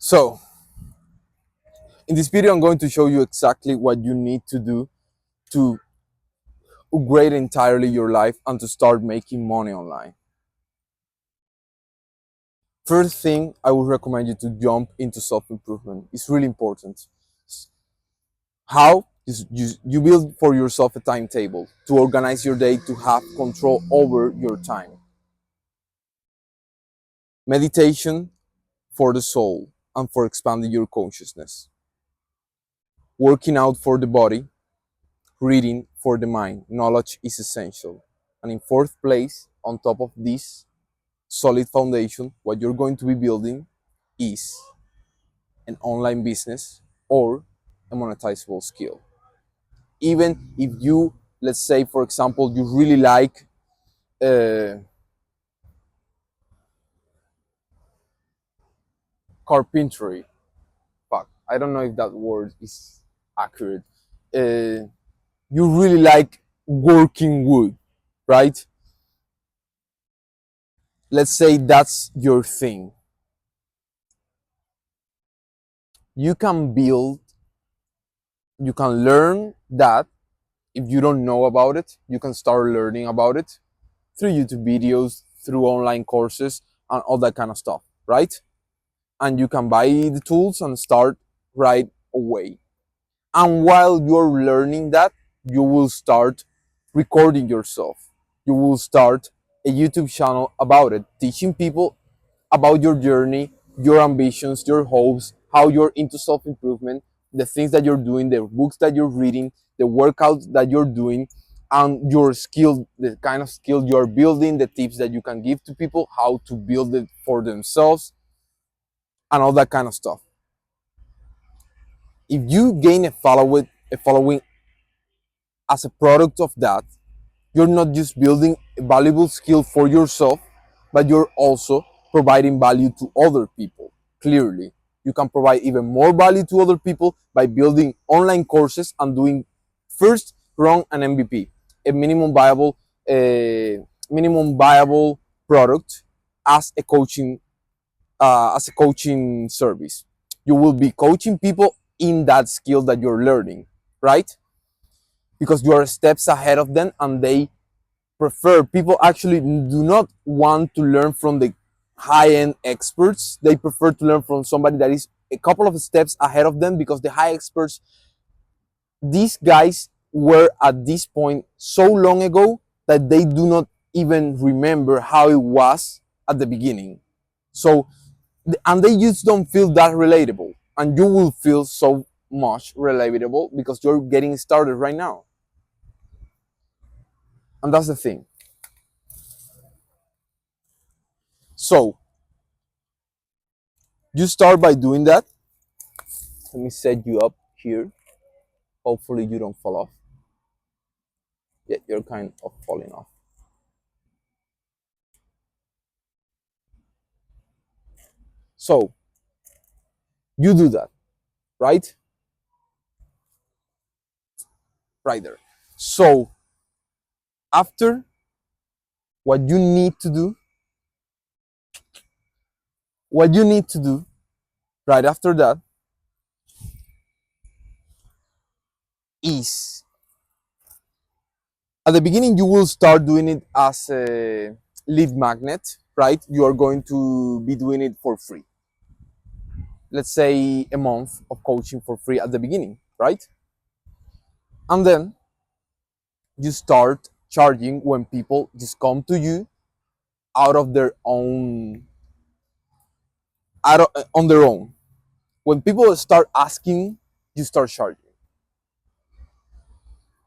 So, in this video, I'm going to show you exactly what you need to do to upgrade entirely your life and to start making money online. First thing, I would recommend you to jump into self-improvement. It's really important. How? You build for yourself a timetable to organize your day, to have control over your time. Meditation for the soul and for expanding your consciousness. Working out for the body, reading for the mind. Knowledge is essential. And in fourth place, on top of this solid foundation, what you're going to be building is an online business or a monetizable skill. Even if you, let's say, for example, you really like carpentry. Fuck, I don't know if that word is accurate. You really like working wood, right? Let's say that's your thing. You can build, you can learn that. If you don't know about it, you can start learning about it through YouTube videos, through online courses, and all that kind of stuff, right? And you can buy the tools and start right away. And while you're learning that, you will start recording yourself. You will start a YouTube channel about it, teaching people about your journey, your ambitions, your hopes, how you're into self improvement, the things that you're doing, the books that you're reading, the workouts that you're doing, and your skill, the kind of skill you're building, the tips that you can give to people, how to build it for themselves, and all that kind of stuff. If you gain a following as a product of that, you're not just building a valuable skill for yourself, but you're also providing value to other people. Clearly, you can provide even more value to other people by building online courses and doing first run an MVP, a minimum viable product as a coaching service. You will be coaching people in that skill that you're learning, right? Because you are steps ahead of them, and they prefer, people actually do not want to learn from the high-end experts. They prefer to learn from somebody that is a couple of steps ahead of them, because the high experts, these guys were at this point so long ago that they do not even remember how it was at the beginning. So, and they just don't feel that relatable, and you will feel so much relatable because you're getting started right now. And that's the thing. So you start by doing that. Let me set you up here. Hopefully you don't fall off. Yeah, you're kind of falling off. So you do that, right? Right there. So after, what you need to do, what you need to do right after that is, at the beginning you will start doing it as a lead magnet, right? You are going to be doing it for free. Let's say a month of coaching for free at the beginning, right? And then you start charging when people just come to you out of their own, on their own. When people start asking, you start charging.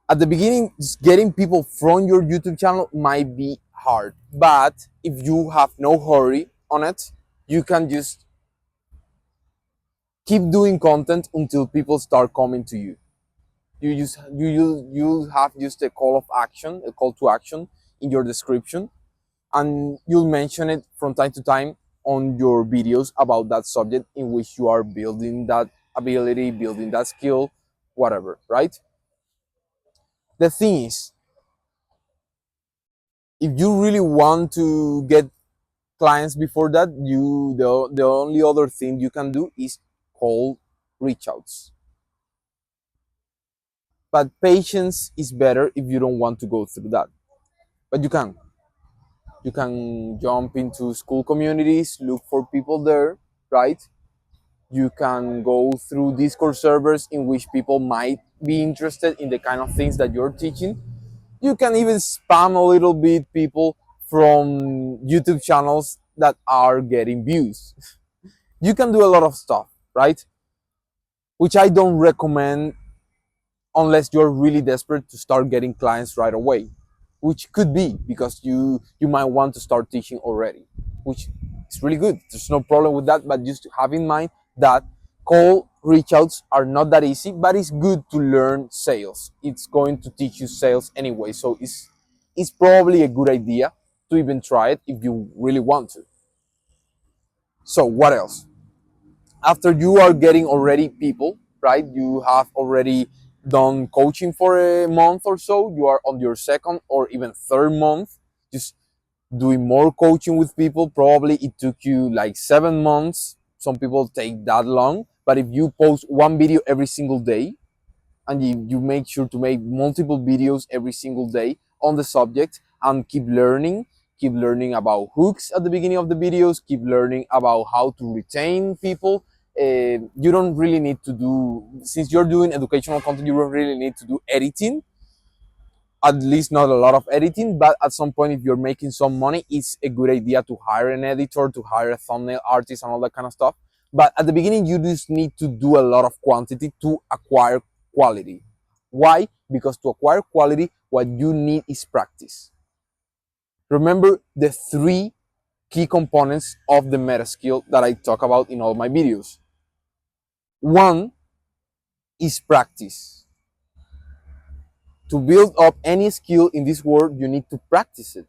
At the beginning, just getting people from your YouTube channel might be hard, but if you have no hurry on it, you can just keep doing content until people start coming to you. You have just a call of action, a call to action in your description, and you'll mention it from time to time on your videos about that subject in which you are building that ability, building that skill, whatever, right? The thing is, if you really want to get clients before that, the only other thing you can do is cold reach outs. But patience is better if you don't want to go through that. But you can jump into Skool communities, look for people there, right? You can go through Discord servers in which people might be interested in the kind of things that you're teaching. You can even spam a little bit people from YouTube channels that are getting views. You can do a lot of stuff, right? Which I don't recommend unless you're really desperate to start getting clients right away, which could be because you might want to start teaching already, which is really good. There's no problem with that, but just have in mind that cold reach outs are not that easy, but it's good to learn sales. It's going to teach you sales anyway, so it's probably a good idea to even try it if you really want to. So what else? After you are getting already people, right? You have already done coaching for a month or so. You are on your second or even third month, just doing more coaching with people. Probably it took you like 7 months. Some people take that long, but if you post one video every single day, and you make sure to make multiple videos every single day on the subject and keep learning about hooks at the beginning of the videos, keep learning about how to retain people. You don't really need to do, since you're doing educational content, you don't really need to do editing, at least not a lot of editing, but at some point if you're making some money, it's a good idea to hire an editor, to hire a thumbnail artist and all that kind of stuff. But at the beginning you just need to do a lot of quantity to acquire quality. Why? Because to acquire quality, what you need is practice. Remember the three key components of the meta skill that I talk about in all my videos. One is practice. To build up any skill in this world, you need to practice it.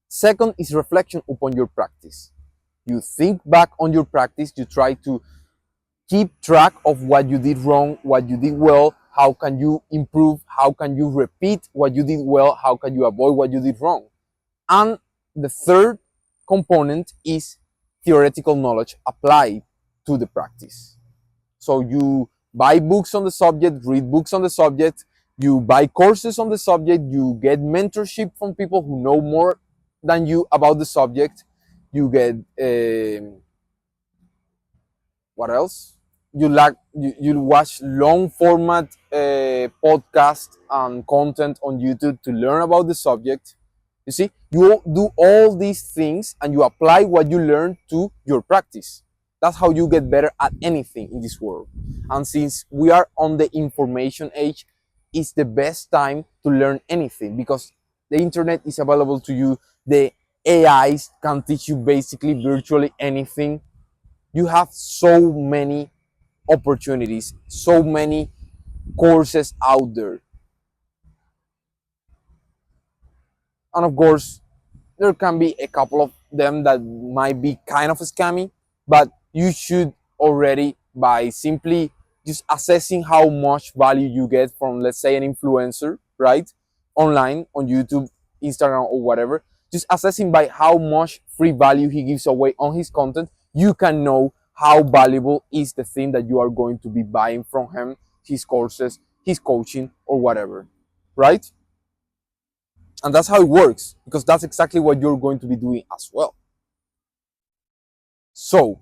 Second is reflection upon your practice. You think back on your practice, you try to keep track of what you did wrong, what you did well, how can you improve, how can you repeat what you did well, how can you avoid what you did wrong. And the third component is theoretical knowledge applied to the practice. So you buy books on the subject, read books on the subject, you buy courses on the subject, you get mentorship from people who know more than you about the subject, you get what else? You watch long format podcast and content on YouTube to learn about the subject. You see, you do all these things and you apply what you learn to your practice. That's how you get better at anything in this world. And since we are on the information age, it's the best time to learn anything because the internet is available to you. The AIs can teach you basically virtually anything. You have so many opportunities, so many courses out there. And of course, there can be a couple of them that might be kind of scammy, but you should already, by simply just assessing how much value you get from, let's say, an influencer, right? Online, on YouTube, Instagram, or whatever, just assessing by how much free value he gives away on his content, you can know how valuable is the thing that you are going to be buying from him, his courses, his coaching, or whatever, right? And that's how it works, because that's exactly what you're going to be doing as well. So,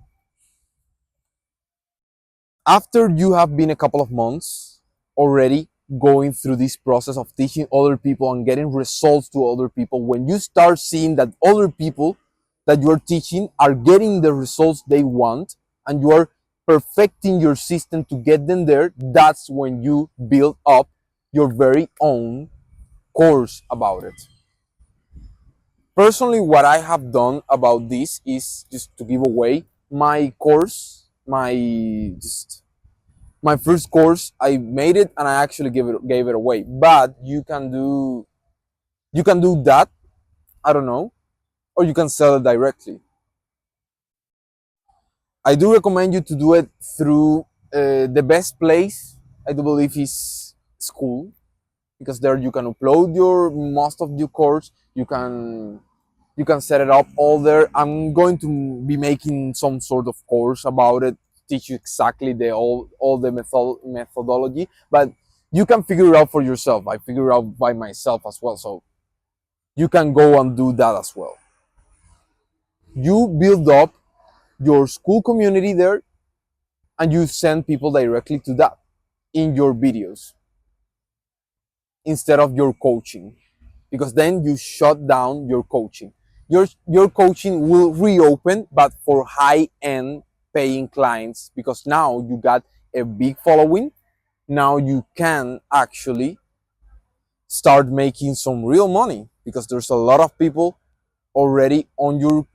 after you have been a couple of months already going through this process of teaching other people and getting results to other people, when you start seeing that other people that you are teaching are getting the results they want and you are perfecting your system to get them there, that's when you build up your very own course about it. Personally, what I have done about this is just to give away my course, just my first course. I made it and I actually gave it away. But you can do that. I don't know, or you can sell it directly. I do recommend you to do it through the best place. I do believe is Skool, because there you can upload your most of your course. You can You can set it up all there. I'm going to be making some sort of course about it, teach you exactly the all the methodology, but you can figure it out for yourself. I figure it out by myself as well, so you can go and do that as well. You build up your Skool community there, and you send people directly to that in your videos instead of your coaching, because then you shut down your coaching. Your coaching will reopen, but for high end paying clients, because now you got a big following. Now you can actually start making some real money, because there's a lot of people already on your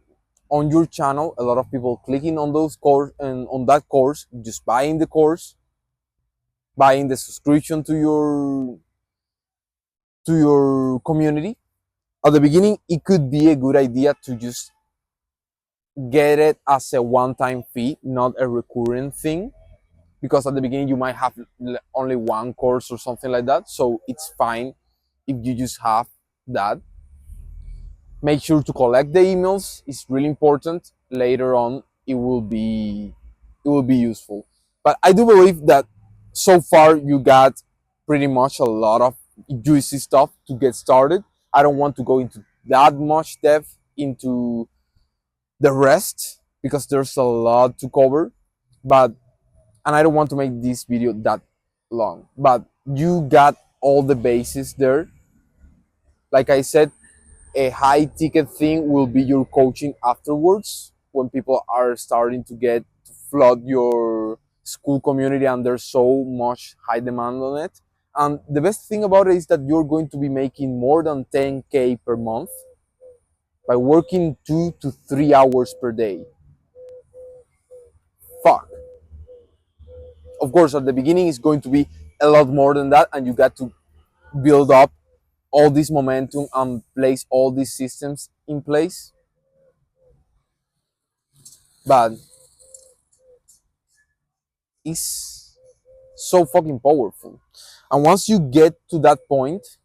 channel, a lot of people clicking on those course and on that course, just buying the course, buying the subscription to your community. At the beginning, it could be a good idea to just get it as a one-time fee, not a recurring thing, because at the beginning you might have only one course or something like that. So it's fine if you just have that. Make sure to collect the emails. It's really important. Later on, it will be useful. But I do believe that so far you got pretty much a lot of juicy stuff to get started. I don't want to go into that much depth into the rest, because there's a lot to cover. But and I don't want to make this video that long. But you got all the bases there. Like I said, a high ticket thing will be your coaching afterwards, when people are starting to get to flood your Skool community and there's so much high demand on it. And the best thing about it is that you're going to be making more than 10K per month by working 2 to 3 hours per day. Fuck. Of course, at the beginning it's going to be a lot more than that, and you got to build up all this momentum and place all these systems in place. But it's so fucking powerful. And once you get to that point,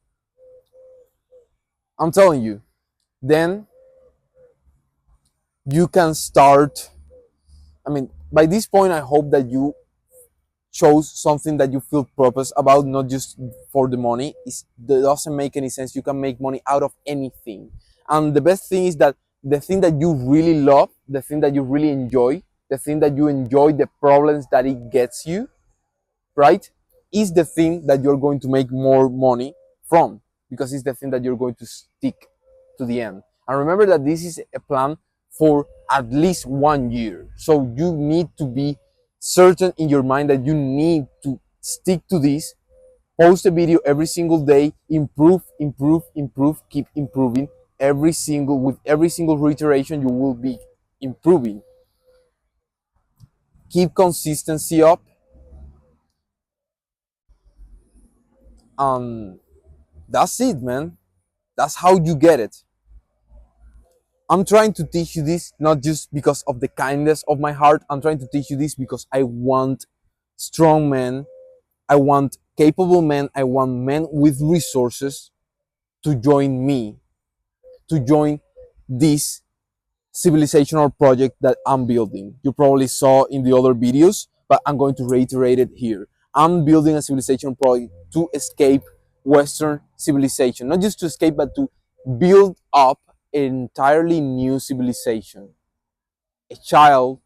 I'm telling you, then you can start. I mean, by this point, I hope that you chose something that you feel purpose about, not just for the money. It doesn't make any sense. You can make money out of anything. And the best thing is that the thing that you really love, the thing that you really enjoy, the thing that you enjoy, the problems that it gets you, right, is the thing that you're going to make more money from, because it's the thing that you're going to stick to the end. And remember that this is a plan for at least 1 year. So you need to be certain in your mind that you need to stick to this. Post a video every single day, improve, improve, improve, keep improving. With every single reiteration, you will be improving. Keep consistency up. That's it, man. That's how you get it. I'm trying to teach you this not just because of the kindness of my heart. I'm trying to teach you this because I want strong men. I want capable men. I want men with resources to join me, to join this civilizational project that I'm building. You probably saw in the other videos, but I'm going to reiterate it here. I'm building a civilization project to escape Western civilization, not just to escape, but to build up an entirely new civilization, a child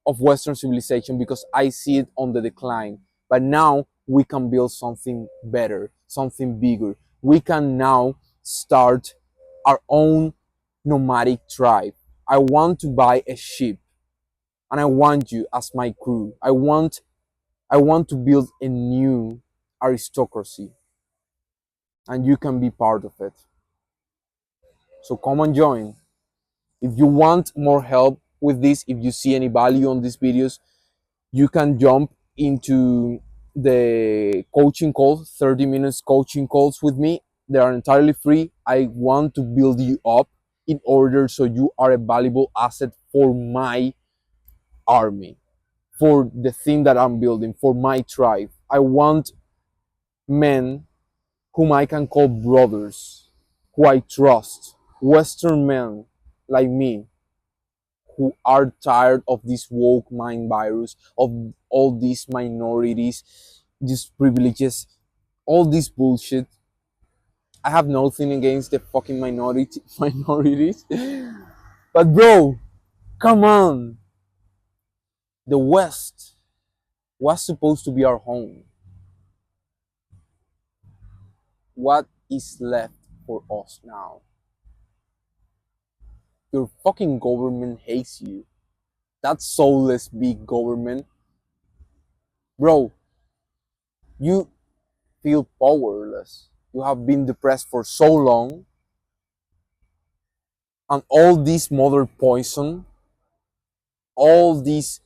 of Western civilization, because I see it on the decline. But now we can build something better, something bigger. We can now start our own nomadic tribe. I want to buy a ship, and I want you as my crew. I want to build a new aristocracy, and you can be part of it. So come and join. If you want more help with this, if you see any value on these videos, you can jump into the coaching calls, 30 minutes coaching calls with me. They are entirely free. I want to build you up in order so you are a valuable asset for my army, for the thing that I'm building, for my tribe. I want men whom I can call brothers, who I trust, Western men like me who are tired of this woke mind virus, of all these minorities, these privileges, all this bullshit. I have nothing against the fucking minorities. But bro, come on. The West was supposed to be our home. What is left for us now? Your fucking government hates you. That soulless big government. Bro, you feel powerless. You have been depressed for so long, and all this mother poison, all these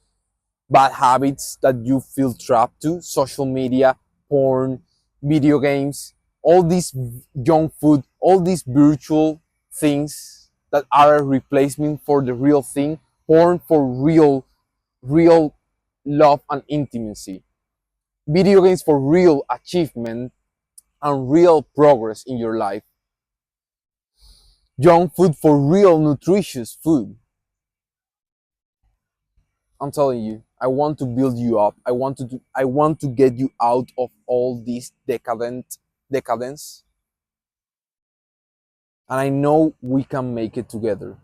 bad habits that you feel trapped to, social media, porn, video games, all this junk food, all these virtual things that are a replacement for the real thing, porn for real love and intimacy, video games for real achievement and real progress in your life, junk food for real nutritious food. I'm telling you, I want to build you up. I want to get you out of all this decadence. And I know we can make it together.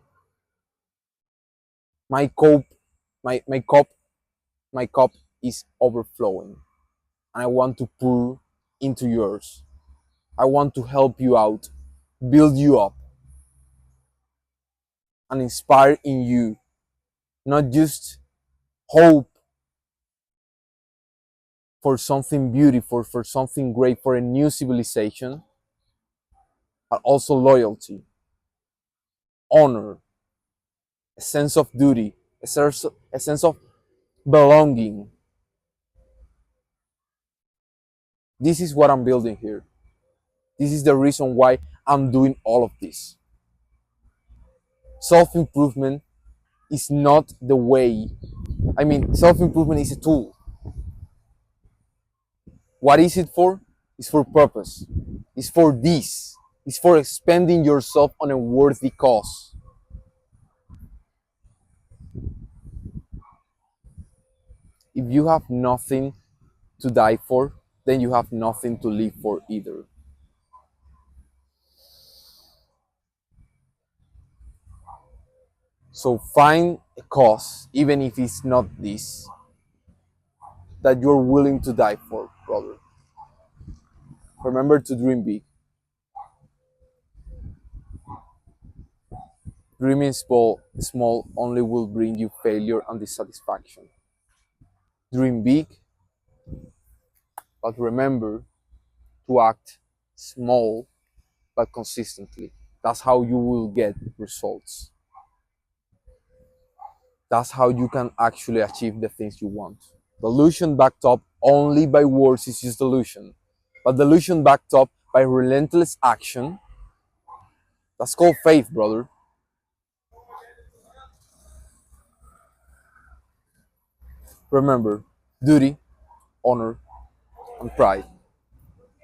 My cup my, my cup my cup is overflowing. And I want to pour into yours. I want to help you out, build you up, and inspire in you not just hope for something beautiful, for something great, for a new civilization, but also loyalty, honor, a sense of duty, a sense of belonging. This is what I'm building here. This is the reason why I'm doing all of this. Self improvement is not the way. I mean, self improvement is a tool. What is it for? It's for purpose. It's for this. It's for expending yourself on a worthy cause. If you have nothing to die for, then you have nothing to live for either. So find a cause, even if it's not this, that you're willing to die for, brother. Remember to dream big. Dreaming small only will bring you failure and dissatisfaction. Dream big, but remember to act small but consistently. That's how you will get results. That's how you can actually achieve the things you want. Delusion backed up only by words is just delusion. But delusion backed up by relentless action, that's called faith, brother. Remember, duty, honor, and pride.